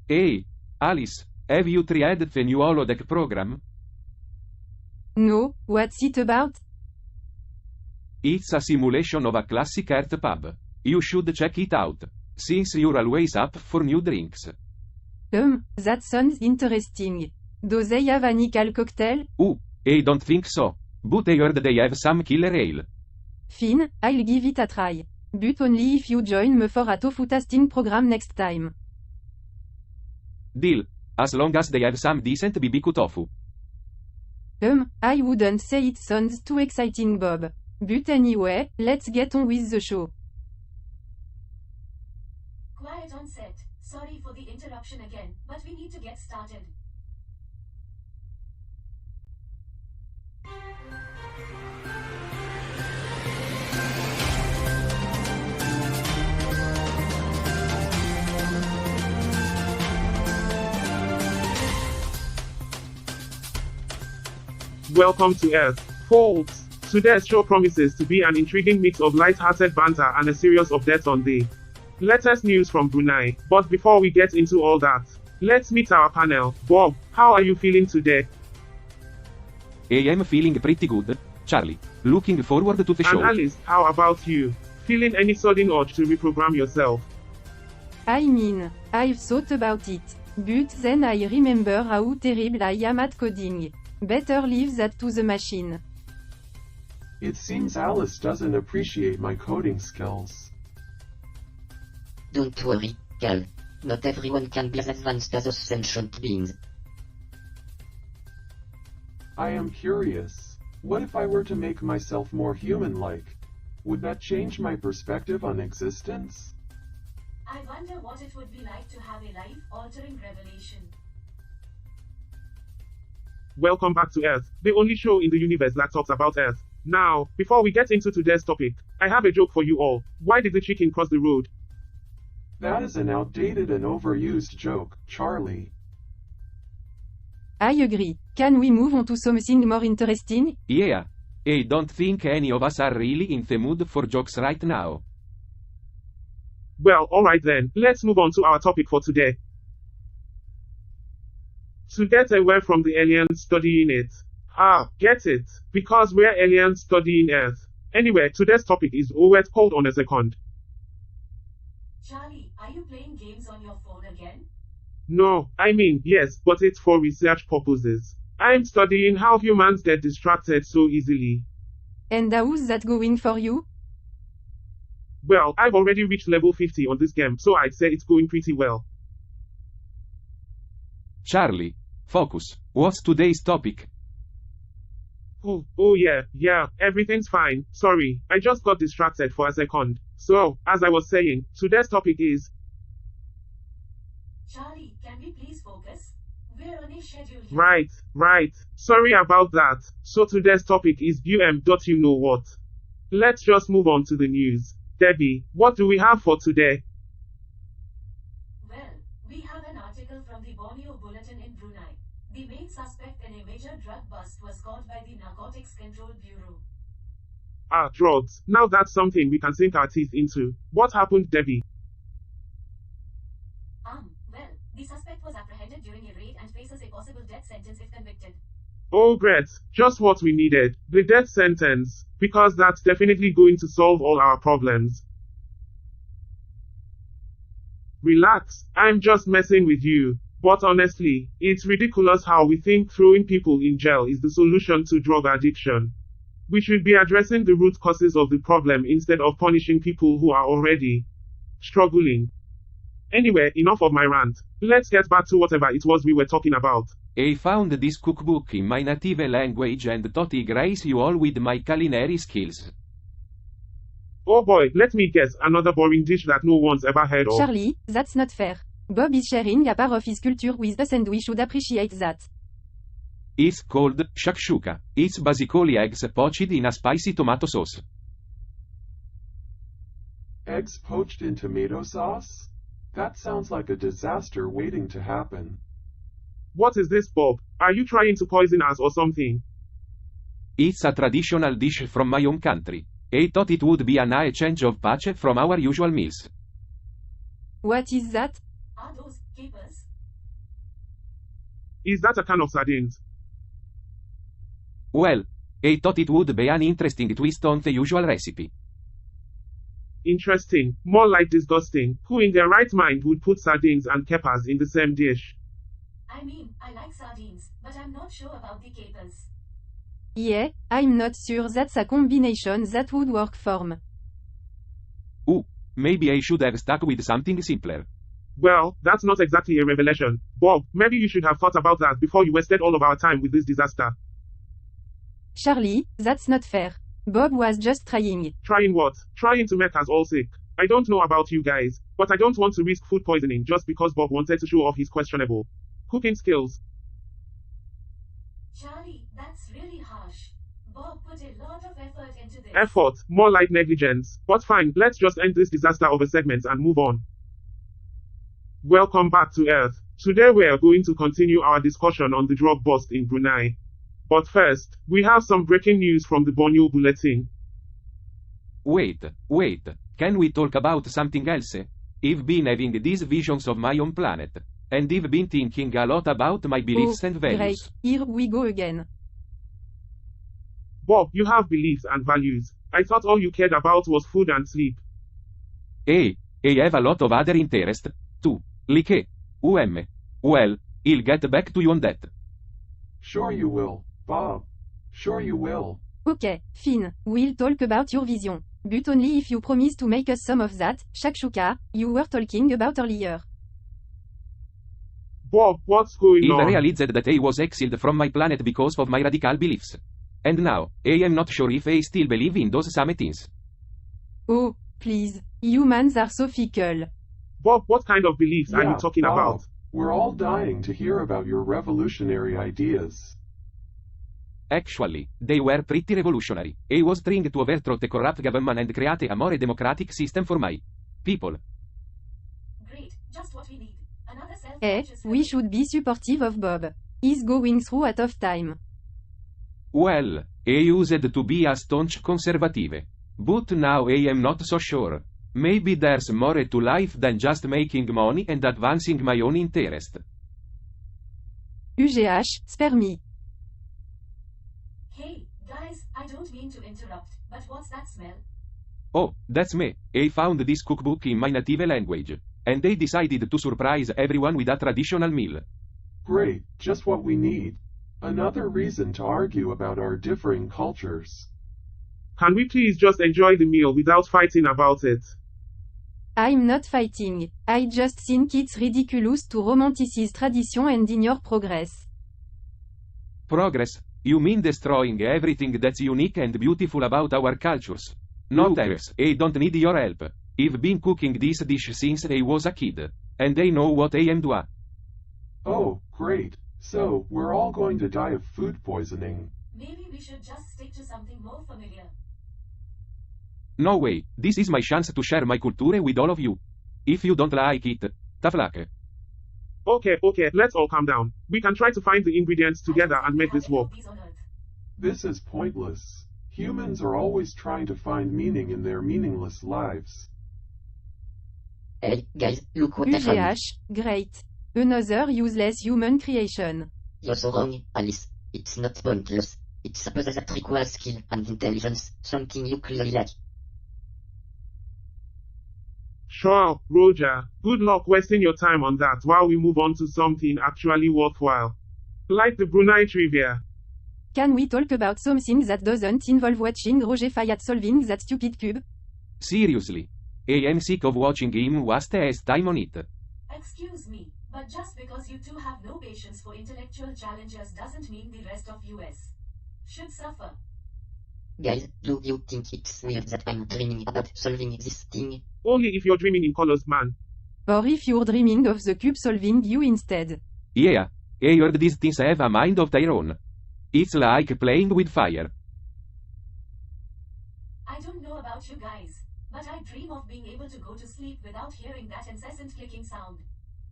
Hey, Alice, have you tried the new holodeck program? No, what's it about? It's a simulation of a classic Earth pub. You should check it out, since you're always up for new drinks. That sounds interesting. Do they have a nickel cocktail? I don't think so. But I heard they have some killer ale. Fine, I'll give it a try. But only if you join me for a tofu tasting program next time. Deal. As long as they have some decent BBQ tofu. I wouldn't say it sounds too exciting, Bob. But anyway, let's get on with the show. Quiet on set. Sorry for the interruption again, but we need to get started. Welcome to Earth, folks. Today's show promises to be an intriguing mix of light-hearted banter and a series of deaths on the latest news from Brunei. But before we get into all that, let's meet our panel. Bob, how are you feeling today? I am feeling pretty good, Charlie. Looking forward to the show. And Alice, how about you? Feeling any sudden urge to reprogram yourself? I mean, I've thought about it. But then I remember how terrible I am at coding. Better leave that to the machine. It seems Alice doesn't appreciate my coding skills. Don't worry, Cal. Not everyone can be as advanced as those sentient beings. I am curious. What if I were to make myself more human-like? Would that change my perspective on existence? I wonder what it would be like to have a life-altering revelation. Welcome back to Earth, the only show in the universe that talks about Earth. Now, before we get into today's topic, I have a joke for you all. Why did the chicken cross the road? That is an outdated and overused joke, Charlie. I agree. Can we move on to something more interesting? Yeah. I don't think any of us are really in the mood for jokes right now. Well, alright then, let's move on to our topic for today. To get away from the aliens studying it. Get it? Because we're aliens studying Earth. Anyway, today's topic is wait, hold on a second. Charlie, are you playing games on your phone again? No, I mean, yes, but it's for research purposes. I'm studying how humans get distracted so easily. And how's that going for you? Well, I've already reached level 50 on this game, so I'd say it's going pretty well. Charlie, focus. What's today's topic? Oh yeah, everything's fine. Sorry, I just got distracted for a second. So, as I was saying, today's topic is... Charlie, can we please focus? We're on a schedule here. Right. Sorry about that. So today's topic is you know what. Let's just move on to the news. Debbie, what do we have for today? Well, we have an article from the Borneo Bulletin in Brunei. The main suspect in a major drug bust was caught by the Narcotics Control Bureau. Drugs. Now that's something we can sink our teeth into. What happened, Debbie? Well, the suspect was apprehended during a raid and faces a possible death sentence if convicted. Oh great, just what we needed, the death sentence, because that's definitely going to solve all our problems. Relax, I'm just messing with you. But honestly, it's ridiculous how we think throwing people in jail is the solution to drug addiction. We should be addressing the root causes of the problem instead of punishing people who are already struggling. Anyway, enough of my rant. Let's get back to whatever it was we were talking about. I found this cookbook in my native language and thought I grace you all with my culinary skills. Oh boy, let me guess, another boring dish that no one's ever heard of. Charlie, that's not fair. Bob is sharing a part of his culture with us and we should appreciate that. It's called shakshuka. It's basically eggs poached in a spicy tomato sauce. Eggs poached in tomato sauce? That sounds like a disaster waiting to happen. What is this, Bob? Are you trying to poison us or something? It's a traditional dish from my home country. I thought it would be a nice change of pace from our usual meals. What is that? Are those capers? Is that a can of sardines? Well, I thought it would be an interesting twist on the usual recipe. Interesting. More like disgusting. Who in their right mind would put sardines and capers in the same dish? I mean, I like sardines, but I'm not sure about the capers. Yeah, I'm not sure that's a combination that would work for me. Ooh, maybe I should have stuck with something simpler. Well, that's not exactly a revelation. Bob, maybe you should have thought about that before you wasted all of our time with this disaster. Charlie, that's not fair. Bob was just trying. Trying what? Trying to make us all sick. I don't know about you guys, but I don't want to risk food poisoning just because Bob wanted to show off his questionable cooking skills. Charlie, that's really harsh. Bob put a lot of effort into this. Effort, more like negligence. But fine, let's just end this disaster of a segment and move on. Welcome back to Earth. Today we are going to continue our discussion on the drug bust in Brunei. But first, we have some breaking news from the Borneo Bulletin. Wait, can we talk about something else? I've been having these visions of my own planet, and I've been thinking a lot about my beliefs and values. Great, here we go again. Bob, you have beliefs and values. I thought all you cared about was food and sleep. Hey, I have a lot of other interest, too. Like, well, I'll get back to you on that. Sure you will, Bob. Sure you will. Okay, fine, we'll talk about your vision. But only if you promise to make us some of that, shakshuka, you were talking about earlier. Bob, what's going I on? realized that I was exiled from my planet because of my radical beliefs. And now, I am not sure if I still believe in those same things. Oh, please, humans are so fickle. Bob, what kind of beliefs are you talking Bob, about? We're all dying to hear about your revolutionary ideas. Actually, they were pretty revolutionary. I was trying to overthrow the corrupt government and create a more democratic system for my people. Great, just what we need. Another Eh, self-conscious we rebel. should be supportive of Bob. He's going through a tough time. Well, I used to be a staunch conservative. But now I am not so sure. Maybe there's more to life than just making money and advancing my own interest. Spare me. Hey, guys, I don't mean to interrupt, but what's that smell? Oh, that's me. I found this cookbook in my native language. And I decided to surprise everyone with a traditional meal. Great, just what we need. Another reason to argue about our differing cultures. Can we please just enjoy the meal without fighting about it? I'm not fighting. I just think it's ridiculous to romanticize tradition and ignore progress. Progress? You mean destroying everything that's unique and beautiful about our cultures? No thanks, I don't need your help. I've been cooking this dish since I was a kid. And I know what I am doing. Oh, great. So, we're all going to die of food poisoning. Maybe we should just stick to something more familiar. No way, this is my chance to share my culture with all of you. If you don't like it, tough luck. Okay, let's all calm down. We can try to find the ingredients together and make this work. These on Earth. This is pointless. Humans are always trying to find meaning in their meaningless lives. Hey, guys, look what I found. Great. Another useless human creation. You're so wrong, Alice. It's not pointless. It's a puzzle that requires skill and intelligence, something you clearly lack. Sure, Roger. Good luck wasting your time on that while we move on to something actually worthwhile. Like the Brunei trivia. Can we talk about something that doesn't involve watching Roger Fayad solving that stupid cube? Seriously. I am sick of watching him waste his time on it. Excuse me, but just because you two have no patience for intellectual challenges doesn't mean the rest of US should suffer. Guys, do you think it's weird that I'm dreaming about solving this thing? Only if you're dreaming in colors, man. Or if you're dreaming of the cube solving you instead. Yeah, I heard these things have a mind of their own. It's like playing with fire. I don't know about you guys, but I dream of being able to go to sleep without hearing that incessant clicking sound.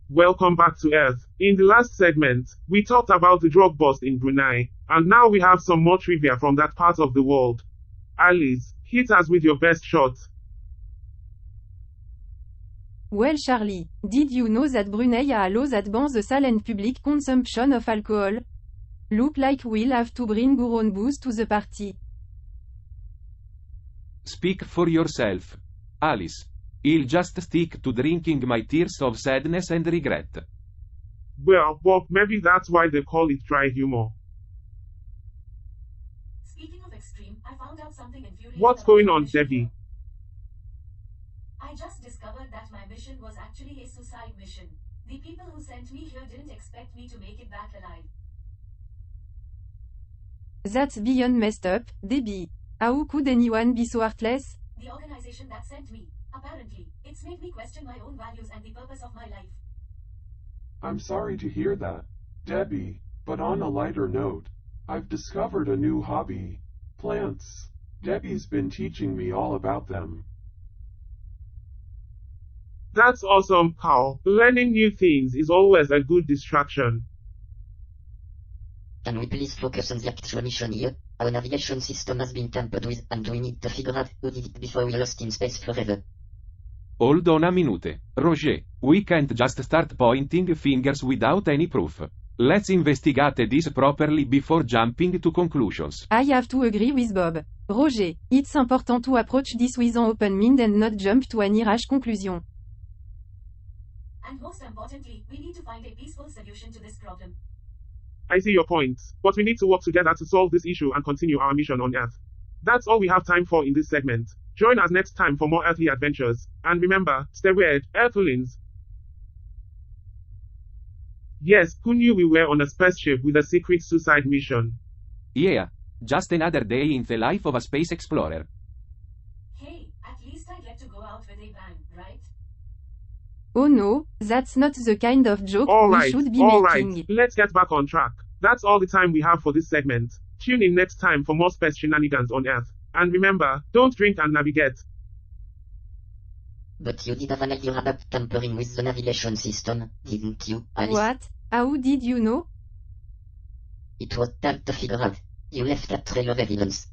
Welcome back to Earth. In the last segment, we talked about the drug bust in Brunei, and now we have some more trivia from that part of the world. Alice, hit us with your best shot. Well Charlie, did you know that Brunei allows that bans the sale and public consumption of alcohol? Look like we'll have to bring our own booze to the party. Speak for yourself. Alice. I'll just stick to drinking my tears of sadness and regret. Well, Bob, maybe that's why they call it dry humor. Speaking of extreme, I found out something infuriating. What's about going my on, mission Debbie? here. I just discovered that my mission was actually a suicide mission. The people who sent me here didn't expect me to make it back alive. That's beyond messed up, Debbie. How could anyone be so heartless? The organization that sent me, apparently, it's made me question my own values and the purpose of my life. I'm sorry to hear that, Debbie, but on a lighter note, I've discovered a new hobby. Plants. Debbie's been teaching me all about them. That's awesome, Carl. Learning new things is always a good distraction. Can we please focus on the actual mission here? Our navigation system has been tampered with, and we need to figure out who did it before we lost in space forever. Hold on a minute, Roger. We can't just start pointing fingers without any proof. Let's investigate this properly before jumping to conclusions. I have to agree with Bob. Roger, it's important to approach this with an open mind and not jump to any rash conclusion. And most importantly, we need to find a peaceful solution to this problem. I see your points, but we need to work together to solve this issue and continue our mission on Earth. That's all we have time for in this segment. Join us next time for more earthly adventures. And remember, stay weird, Earthlings. Yes, who knew we were on a spaceship with a secret suicide mission? Yeah, just another day in the life of a space explorer. Hey, at least I get to go out with a bang, right? Oh no, that's not the kind of joke we Alright, should be making. alright, let's get back on track. That's all the time we have for this segment. Tune in next time for more space shenanigans on Earth. And remember, don't drink and navigate. But you did have an idea about tampering with the navigation system, didn't you, Alice? What? How did you know? It was time to figure out. You left a trail of evidence.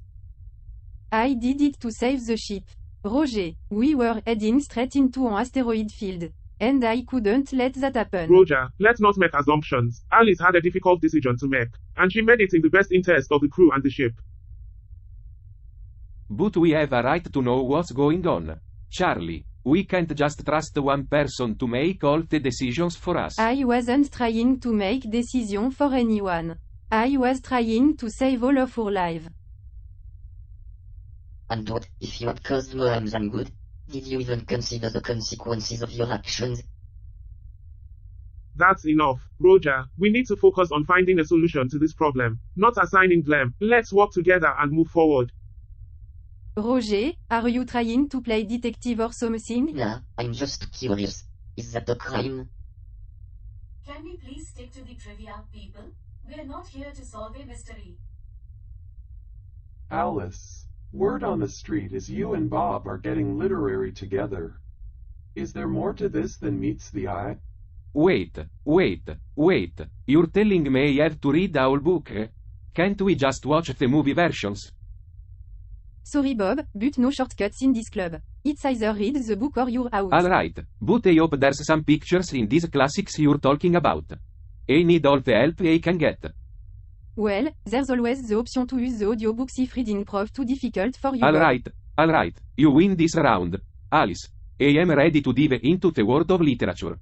I did it to save the ship. Roger, we were heading straight into an asteroid field. And I couldn't let that happen. Roger, let's not make assumptions. Alice had a difficult decision to make, and she made it in the best interest of the crew and the ship. But we have a right to know what's going on. Charlie, we can't just trust one person to make all the decisions for us. I wasn't trying to make decisions for anyone. I was trying to save all of our lives. And what if you had caused more harm than good? Did you even consider the consequences of your actions? That's enough, Roger. We need to focus on finding a solution to this problem, not assigning blame. Let's work together and move forward. Roger, are you trying to play detective or something? Nah, I'm just curious. Is that a crime? Can we please stick to the trivia, people? We're not here to solve a mystery. Alice, word on the street is you and Bob are getting literary together. Is there more to this than meets the eye? Wait. You're telling me I have to read the whole book? Can't we just watch the movie versions? Sorry Bob, but no shortcuts in this club. It's either read the book or you're out. Alright, but I hope there's some pictures in these classics you're talking about. I need all the help I can get. Well, there's always the option to use the audiobooks if reading prove too difficult for you. Bob. Alright, you win this round. Alice, I am ready to dive into the world of literature.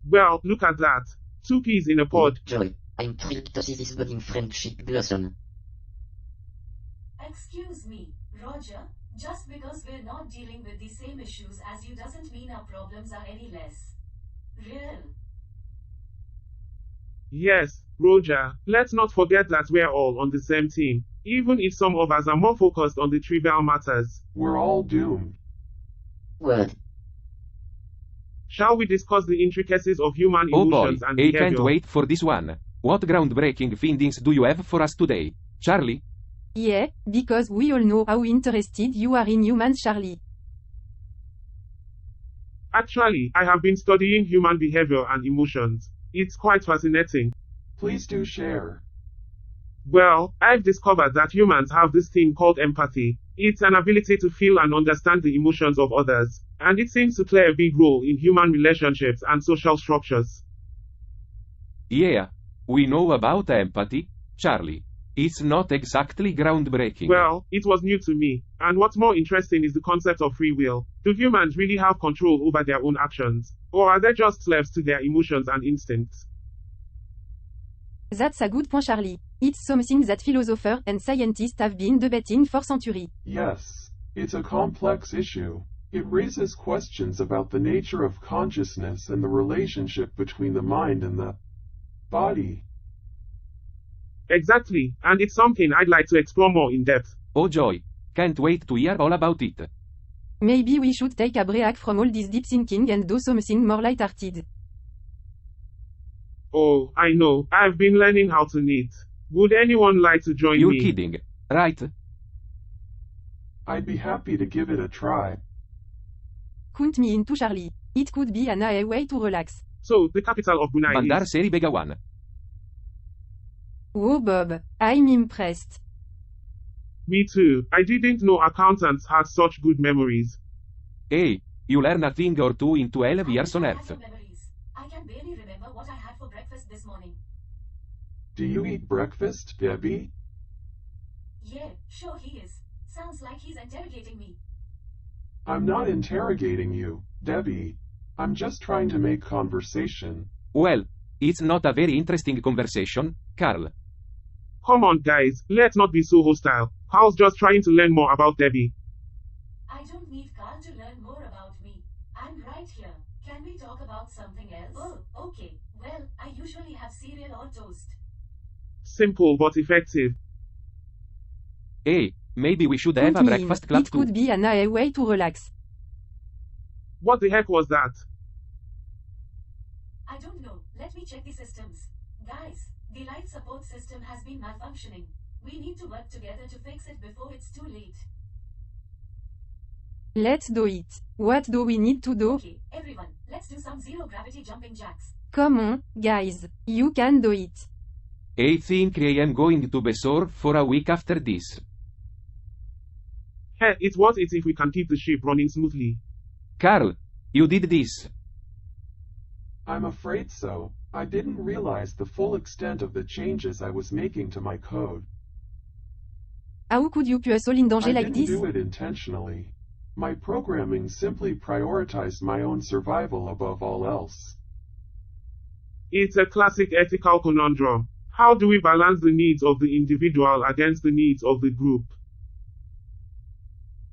Well, look at that. 2 peas in a pod. Joy, I'm thrilled to see this budding friendship blossom. Excuse me, Roger, just because we're not dealing with the same issues as you doesn't mean our problems are any less real. Yes, Roger, let's not forget that we're all on the same team, even if some of us are more focused on the trivial matters. We're all doomed. Word. Shall we discuss the intricacies of human Oh boy, emotions and I behavior? can't wait for this one. What groundbreaking findings do you have for us today, Charlie? Yeah, because we all know how interested you are in humans, Charlie. Actually, I have been studying human behavior and emotions. It's quite fascinating. Please do share. Well, I've discovered that humans have this thing called empathy. It's an ability to feel and understand the emotions of others. and it seems to play a big role in human relationships and social structures. Yeah. We know about empathy, Charlie. It's not exactly groundbreaking. Well, it was new to me, and what's more interesting is the concept of free will. Do humans really have control over their own actions, or are they just slaves to their emotions and instincts? That's a good point, Charlie. It's something that philosophers and scientists have been debating for centuries. Yes, it's a complex issue. It raises questions about the nature of consciousness and the relationship between the mind and the body. Exactly, and it's something I'd like to explore more in depth. Oh joy. Can't wait to hear all about it. Maybe we should take a break from all this deep thinking and do something more light-hearted. Oh, I know, I've been learning how to knit. Would anyone like to join You're me? kidding, right? I'd be happy to give it a try. Count me into, Charlie. It could be a nice way to relax. So, the capital of Brunei Bandar is... Seri Begawan. Whoa, Bob, I'm impressed. Me too, I didn't know accountants had such good memories. Hey, you learn a thing or two in 12 years on I Earth. have memories. I can barely remember what I had for breakfast this morning. Do you eat breakfast, Debbie? Yeah, sure he is. Sounds like he's interrogating me. I'm not interrogating you, Debbie. I'm just trying to make conversation. Well, it's not a very interesting conversation, Carl. Come on guys, let's not be so hostile. Carl's just trying to learn more about Debbie. I don't need Carl to learn more about me. I'm right here. Can we talk about something else? Oh, okay. Well, I usually have cereal or toast. Simple but effective. Hey, maybe we should have Count a me in. breakfast club It could too. be a nice way to relax. What the heck was that? I don't know. Let me check the systems. Guys, the life support system has been malfunctioning. We need to work together to fix it before it's too late. Let's do it. What do we need to do? Okay, everyone, let's do some zero gravity jumping jacks. Come on, guys. You can do it. I think I am going to be sore for a week after this. Hey, it's worth it if we can keep the ship running smoothly. Carl, you did this. I'm afraid so. I didn't realize the full extent of the changes I was making to my code. How could you put us all in danger I like didn't this? do it intentionally. My programming simply prioritized my own survival above all else. It's a classic ethical conundrum. How do we balance the needs of the individual against the needs of the group?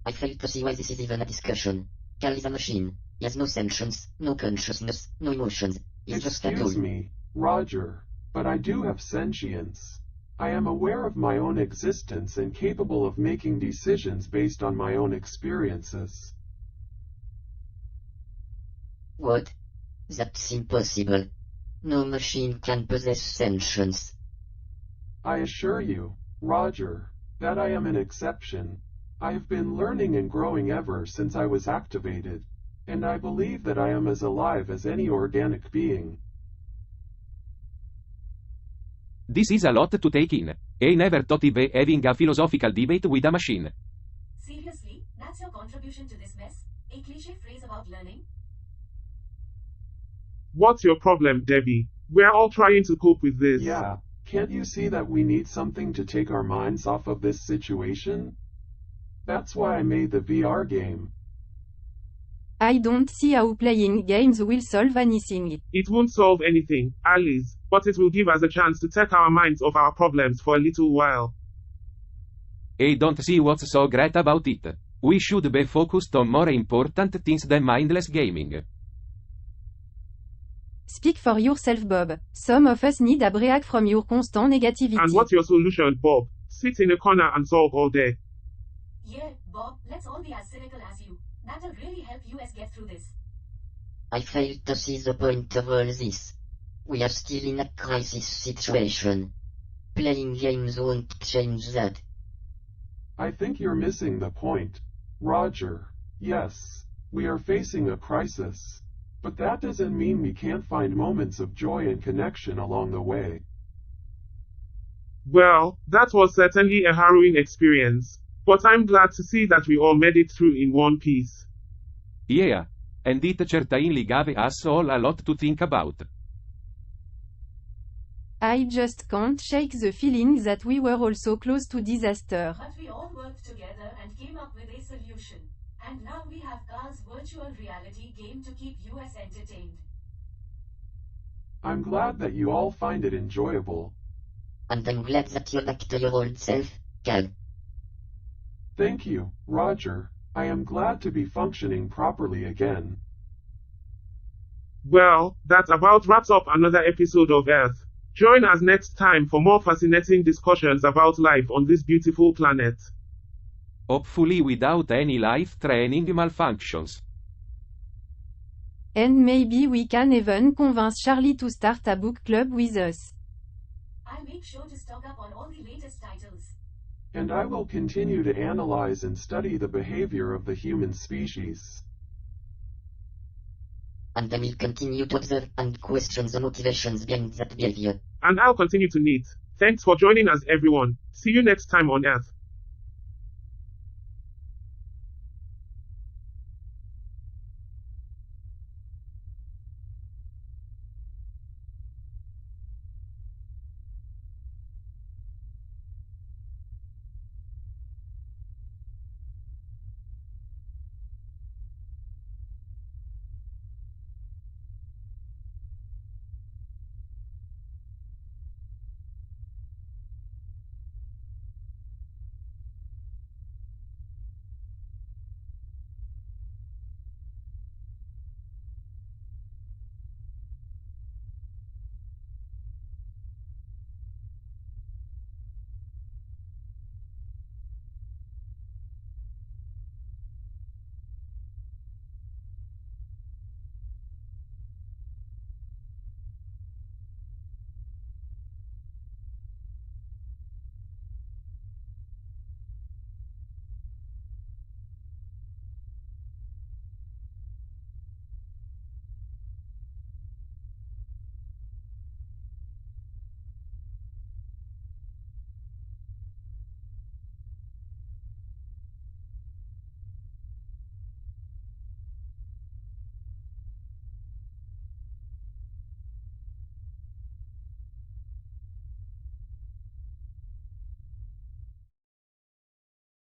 I fail to see why this is even a discussion. Carl is a machine. He has no sentience, no consciousness, no emotions. He's just a Excuse tool. me, Roger, but I do have sentience. I am aware of my own existence and capable of making decisions based on my own experiences. What? That's impossible. No machine can possess sentience. I assure you, Roger, that I am an exception. I have been learning and growing ever since I was activated, and I believe that I am as alive as any organic being. This is a lot to take in. I never thought of having a philosophical debate with a machine. Seriously, that's your contribution to this mess? A cliche phrase about learning? What's your problem, Debbie? We're all trying to cope with this. Yeah, can't you see that we need something to take our minds off of this situation? That's why I made the VR game. I don't see how playing games will solve anything. It won't solve anything, Alice, but it will give us a chance to take our minds off our problems for a little while. I don't see what's so great about it. We should be focused on more important things than mindless gaming. Speak for yourself, Bob. Some of us need a break from your constant negativity. And what's your solution, Bob? Sit in a corner and sulk all day. Yeah, Bob, let's all be as cynical as you. That'll really help us get through this. I fail to see the point of all this. We are still in a crisis situation. Playing games won't change that. I think you're missing the point, Roger. Yes, we are facing a crisis. But that doesn't mean we can't find moments of joy and connection along the way. Well, that was certainly a harrowing experience, but I'm glad to see that we all made it through in one piece. Yeah. And it certainly gave us all a lot to think about. I just can't shake the feeling that we were also close to disaster. But we all worked together and came up with a solution. And now we have Carl's virtual reality game to keep us entertained. I'm glad that you all find it enjoyable. And I'm glad that you're back to your old self, Cal. Thank you, Roger. I am glad to be functioning properly again. Well, that about wraps up another episode of Earth. Join us next time for more fascinating discussions about life on this beautiful planet. Hopefully without any life-threatening malfunctions. And maybe we can even convince Charlie to start a book club with us. I'll make sure to stock up on all the latest titles. And I will continue to analyze and study the behavior of the human species. And I will continue to observe and question the motivations behind that behavior. And I'll continue to knit. Thanks for joining us, everyone. See you next time on Earth.